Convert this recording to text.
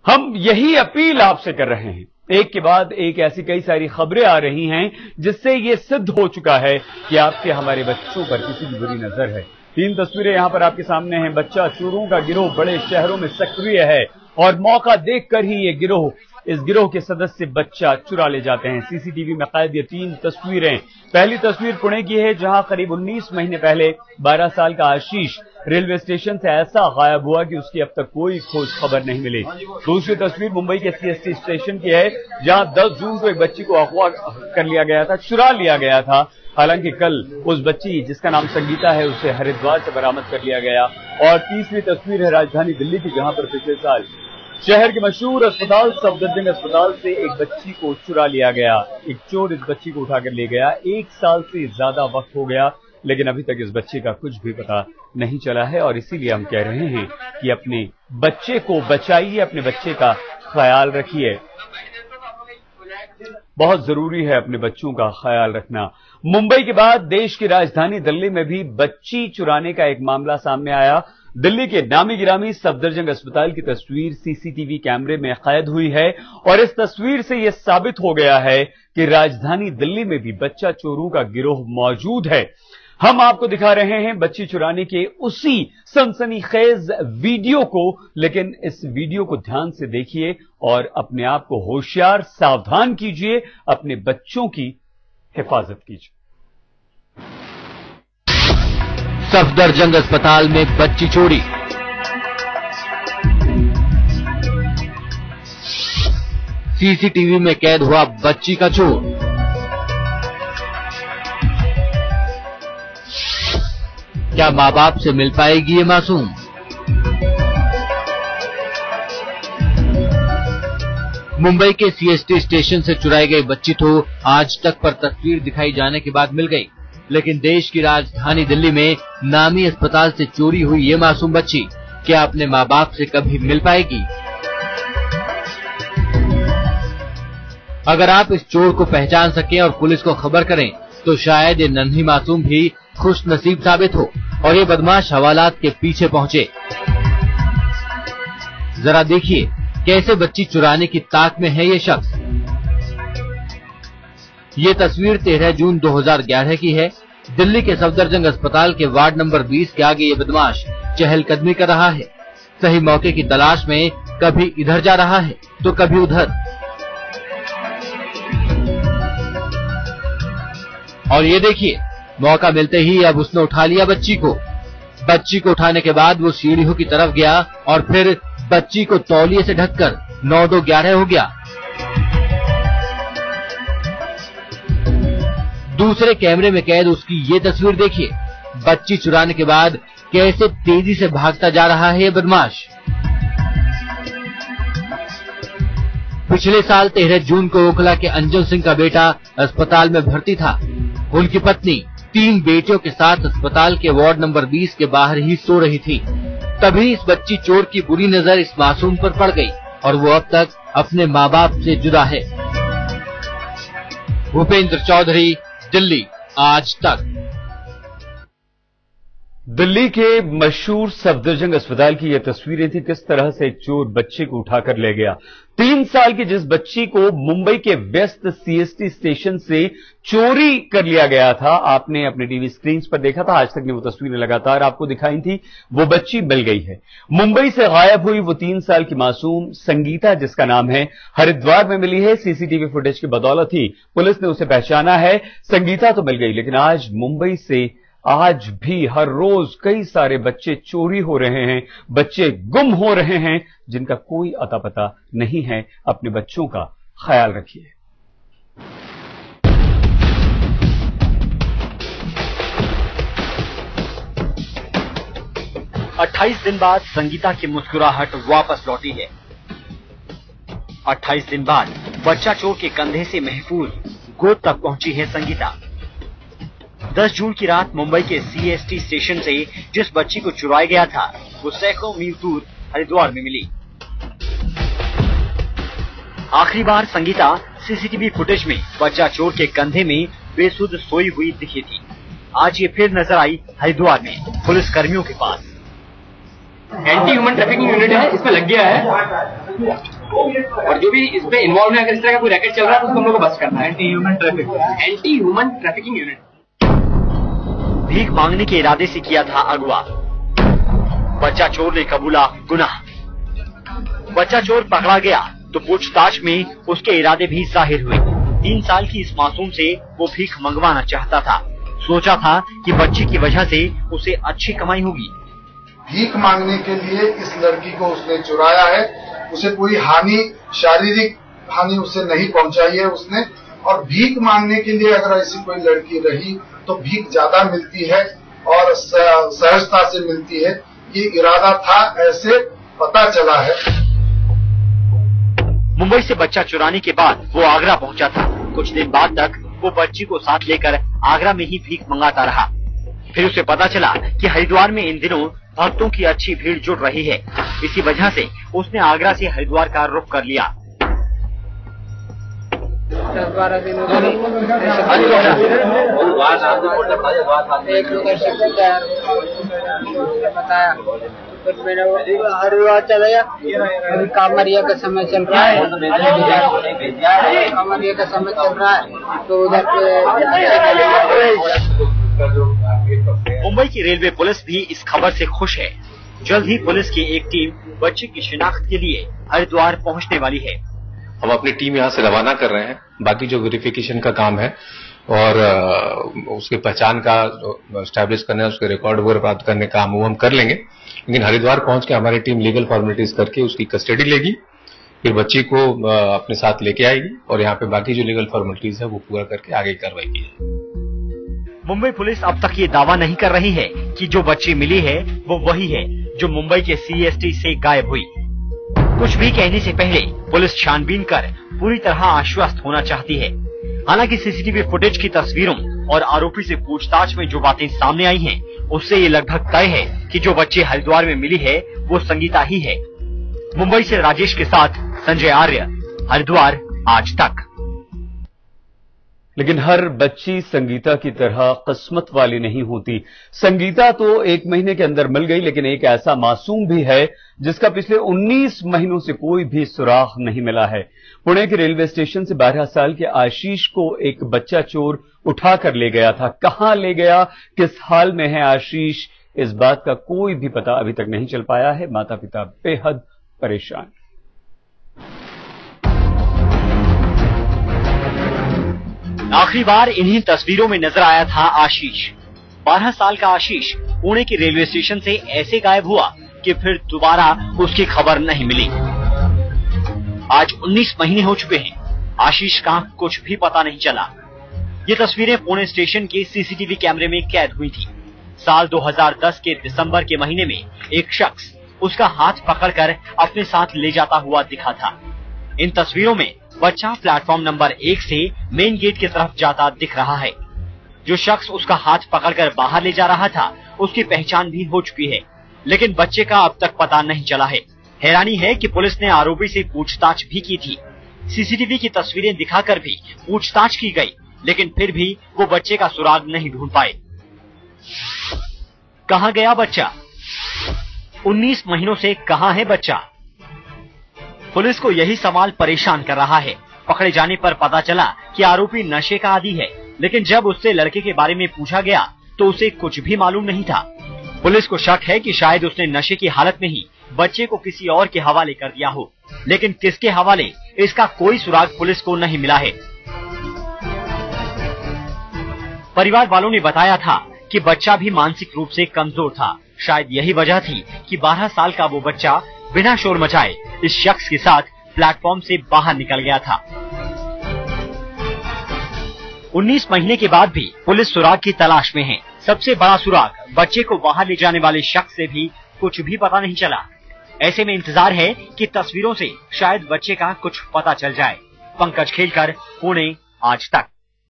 हम यही अपील आपसे कर रहे हैं। एक के बाद एक ऐसी कई सारी खबरें आ रही हैं जिससे ये सिद्ध हो चुका है कि आपके हमारे बच्चों पर किसी की बुरी नजर है। 3 तस्वीरें यहां पर आपके सामने हैं। बच्चा चोरों का गिरोह बड़े शहरों में सक्रिय है और मौका देखकर ही इस गिरोह के सदस्य बच्चा चुरा ले जाते हैं। सीसीटीवी में कैद ये 3 तस्वीरें। पहली तस्वीर पुणे की है, जहां करीब 19 महीने पहले 12 साल का आशीष रेलवे स्टेशन से ऐसा गायब हुआ कि उसकी अब तक कोई खोज खबर नहीं मिली। दूसरी तस्वीर मुंबई के सीएसटी स्टेशन की है, जहां 10 जून को एक बच्ची को अगवा कर लिया गया था, चुरा लिया गया था। हालांकि कल उस बच्ची जिसका नाम संगीता है उसे हरिद्वार से बरामद कर लिया गया। और तीसरी तस्वीर है राजधानी दिल्ली की, जहां पर पिछले साल शहर के मशहूर अस्पताल सफदरजंग अस्पताल से एक बच्ची को चुरा लिया गया। एक चोर इस बच्ची को उठाकर ले गया। 1 साल से ज्यादा वक्त हो गया, लेकिन अभी तक इस बच्चे का कुछ भी पता नहीं चला है। और इसीलिए हम कह रहे हैं कि अपने बच्चे को बचाइए, अपने बच्चे का ख्याल रखिए। बहुत जरूरी है अपने बच्चों का ख्याल रखना। मुंबई के बाद देश की राजधानी दिल्ली में भी बच्ची चुराने का एक मामला सामने आया। दिल्ली के नामी गिरामी सफदरजंग अस्पताल की तस्वीर सीसीटीवी कैमरे में कैद हुई है और इस तस्वीर से यह साबित हो गया है कि राजधानी दिल्ली में भी बच्चा चोरों का गिरोह मौजूद है। हम आपको दिखा रहे हैं बच्ची चुराने के उसी सनसनीखेज वीडियो को, लेकिन इस वीडियो को ध्यान से देखिए और अपने आप को होशियार, सावधान कीजिए, अपने बच्चों की हिफाजत कीजिए। सफदरजंग अस्पताल में बच्ची चोरी। सीसीटीवी में कैद हुआ बच्ची का चोर। क्या मां बाप से मिल पाएगी ये मासूम? मुंबई के सीएसटी स्टेशन से चुराई गई बच्ची तो आज तक पर तस्वीर दिखाई जाने के बाद मिल गई, लेकिन देश की राजधानी दिल्ली में नामी अस्पताल से चोरी हुई ये मासूम बच्ची क्या अपने मां बाप से कभी मिल पाएगी? अगर आप इस चोर को पहचान सकें और पुलिस को खबर करें तो शायद ये नन्ही मासूम भी खुश नसीब साबित हो और ये बदमाश हवालात के पीछे पहुंचे। जरा देखिए कैसे बच्ची चुराने की ताक में है ये शख्स। ये तस्वीर 13 जून 2011 की है। दिल्ली के सफदरजंग अस्पताल के वार्ड नंबर 20 के आगे ये बदमाश चहलकदमी कर रहा है। सही मौके की तलाश में कभी इधर जा रहा है तो कभी उधर। और ये देखिए, मौका मिलते ही अब उसने उठा लिया बच्ची को। बच्ची को उठाने के बाद वो सीढ़ियों की तरफ गया और फिर बच्ची को तौलिए से ढककर 9-2-11 हो गया। दूसरे कैमरे में कैद उसकी ये तस्वीर देखिए। बच्ची चुराने के बाद कैसे तेजी से भागता जा रहा है ये बदमाश। पिछले साल 13 जून को ओखला के अंजन सिंह का बेटा अस्पताल में भर्ती था। उनकी पत्नी 3 बेटियों के साथ अस्पताल के वार्ड नंबर 20 के बाहर ही सो रही थी। तभी इस बच्ची चोर की बुरी नजर इस मासूम पर पड़ गई और वो अब तक अपने माँ बाप से जुदा है। भूपेंद्र चौधरी, दिल्ली आज तक। दिल्ली के मशहूर सफदरजंग अस्पताल की यह तस्वीरें थी, किस तरह से एक चोर बच्चे को उठाकर ले गया। 3 साल की जिस बच्ची को मुंबई के व्यस्त सीएसटी स्टेशन से चोरी कर लिया गया था, आपने अपने टीवी स्क्रीन पर देखा था। आज तक ने वो तस्वीरें लगातार आपको दिखाई थी। वो बच्ची मिल गई है। मुंबई से गायब हुई वो 3 साल की मासूम संगीता, जिसका नाम है, हरिद्वार में मिली है। सीसीटीवी फुटेज की बदौलत ही पुलिस ने उसे पहचाना है। संगीता तो मिल गई, लेकिन आज मुंबई से आज भी हर रोज कई सारे बच्चे चोरी हो रहे हैं, बच्चे गुम हो रहे हैं, जिनका कोई अता पता नहीं है। अपने बच्चों का ख्याल रखिए। अट्ठाईस दिन बाद संगीता की मुस्कुराहट वापस लौटी है। 28 दिन बाद बच्चा चोर के कंधे से महफूज गोद तक पहुंची है संगीता। 10 जून की रात मुंबई के सीएसटी स्टेशन से जिस बच्ची को चुराया गया था, वो सैकड़ों मील दूर हरिद्वार में मिली। आखिरी बार संगीता सीसीटीवी फुटेज में बच्चा चोर के कंधे में बेसुध सोई हुई दिखी थी। आज ये फिर नजर आई हरिद्वार में पुलिस कर्मियों के पास। एंटी ह्यूमन ट्रैफिकिंग यूनिट है, इसमें लग गया है। और जो भी इसमें इन्वॉल्व है, अगर इस तरह का कोई रैकेट चल रहा है तो हम लोग को बस करना है। Anti human trafficking unit. भीख मांगने के इरादे से किया था अगवा। बच्चा चोर ने कबूला गुनाह। बच्चा चोर पकड़ा गया तो पूछताछ में उसके इरादे भी जाहिर हुए। 3 साल की इस मासूम से वो भीख मंगवाना चाहता था। सोचा था कि बच्चे की वजह से उसे अच्छी कमाई होगी। भीख मांगने के लिए इस लड़की को उसने चुराया है। उसे कोई हानि, शारीरिक हानि उसे नहीं पहुंचाई है उसने। और भीख मांगने के लिए अगर ऐसी कोई लड़की रही तो भीख ज्यादा मिलती है और सहजता से मिलती है। ये इरादा था, ऐसे पता चला है। मुंबई से बच्चा चुराने के बाद वो आगरा पहुंचा था। कुछ दिन बाद तक वो बच्ची को साथ लेकर आगरा में ही भीख मंगाता रहा। फिर उसे पता चला कि हरिद्वार में इन दिनों भक्तों की अच्छी भीड़ जुड़ रही है। इसी वजह से उसने आगरा से हरिद्वार का रुख कर लिया। 10-12 दिन बताया, फिर मैंने हरिद्वार चला गया। अभी कांवरिया का समय चल रहा है, कांवरिया का समय चल रहा है तो उधर मुंबई की रेलवे पुलिस भी इस खबर से खुश है। जल्द ही पुलिस की एक टीम बच्चे की शिनाख्त के लिए हरिद्वार पहुंचने वाली है। हम अपनी टीम यहाँ से रवाना कर रहे हैं। बाकी जो वेरिफिकेशन का काम है और उसके पहचान का एस्टैब्लिश करना है, उसके रिकॉर्ड वगैरह प्राप्त करने का काम वो हम कर लेंगे। लेकिन हरिद्वार पहुंच के हमारी टीम लीगल फॉर्मेलिटीज करके उसकी कस्टडी लेगी, फिर बच्ची को अपने साथ लेके आएगी और यहाँ पे बाकी जो लीगल फॉर्मेलिटीज है वो पूरा करके आगे की कार्रवाई की जाएगी। मुंबई पुलिस अब तक ये दावा नहीं कर रही है कि जो बच्ची मिली है वो वही है जो मुंबई के CST से गायब हुई। कुछ भी कहने से पहले पुलिस छानबीन कर पूरी तरह आश्वस्त होना चाहती है। हालांकि CCTV फुटेज की तस्वीरों और आरोपी से पूछताछ में जो बातें सामने आई हैं, उससे ये लगभग तय है कि जो बच्ची हरिद्वार में मिली है वो संगीता ही है। मुंबई से राजेश के साथ संजय आर्य, हरिद्वार आज तक। लेकिन हर बच्ची संगीता की तरह किस्मत वाली नहीं होती। संगीता तो 1 महीने के अंदर मिल गई, लेकिन एक ऐसा मासूम भी है जिसका पिछले 19 महीनों से कोई भी सुराग नहीं मिला है। पुणे के रेलवे स्टेशन से 12 साल के आशीष को एक बच्चा चोर उठा कर ले गया था। कहां ले गया, किस हाल में है आशीष, इस बात का कोई भी पता अभी तक नहीं चल पाया है। माता पिता बेहद परेशान। आखिरी बार इन्हीं तस्वीरों में नजर आया था आशीष। 12 साल का आशीष पुणे के रेलवे स्टेशन से ऐसे गायब हुआ कि फिर दोबारा उसकी खबर नहीं मिली। आज 19 महीने हो चुके हैं, आशीष का कुछ भी पता नहीं चला। ये तस्वीरें पुणे स्टेशन के CCTV कैमरे में कैद हुई थी। साल 2010 के दिसंबर के महीने में एक शख्स उसका हाथ पकड़कर अपने साथ ले जाता हुआ दिखा था। इन तस्वीरों में बच्चा प्लेटफॉर्म नंबर 1 से मेन गेट की तरफ जाता दिख रहा है। जो शख्स उसका हाथ पकड़कर बाहर ले जा रहा था उसकी पहचान भी हो चुकी है, लेकिन बच्चे का अब तक पता नहीं चला है। हैरानी है कि पुलिस ने आरोपी से पूछताछ भी की थी। CCTV की तस्वीरें दिखाकर भी पूछताछ की गई, लेकिन फिर भी वो बच्चे का सुराग नहीं ढूंढ पाए। कहां गया बच्चा? 19 महीनों से कहां है बच्चा? पुलिस को यही सवाल परेशान कर रहा है। पकड़े जाने पर पता चला कि आरोपी नशे का आदी है, लेकिन जब उससे लड़के के बारे में पूछा गया तो उसे कुछ भी मालूम नहीं था। पुलिस को शक है कि शायद उसने नशे की हालत में ही बच्चे को किसी और के हवाले कर दिया हो, लेकिन किसके हवाले, इसका कोई सुराग पुलिस को नहीं मिला है। परिवार वालों ने बताया था कि बच्चा भी मानसिक रूप से कमजोर था। शायद यही वजह थी कि 12 साल का वो बच्चा बिना शोर मचाए इस शख्स के साथ प्लेटफॉर्म से बाहर निकल गया था। 19 महीने के बाद भी पुलिस सुराग की तलाश में है। सबसे बड़ा सुराग बच्चे को बाहर ले जाने वाले शख्स से भी कुछ भी पता नहीं चला। ऐसे में इंतजार है कि तस्वीरों से शायद बच्चे का कुछ पता चल जाए। पंकज खेलकर, पुणे आज तक।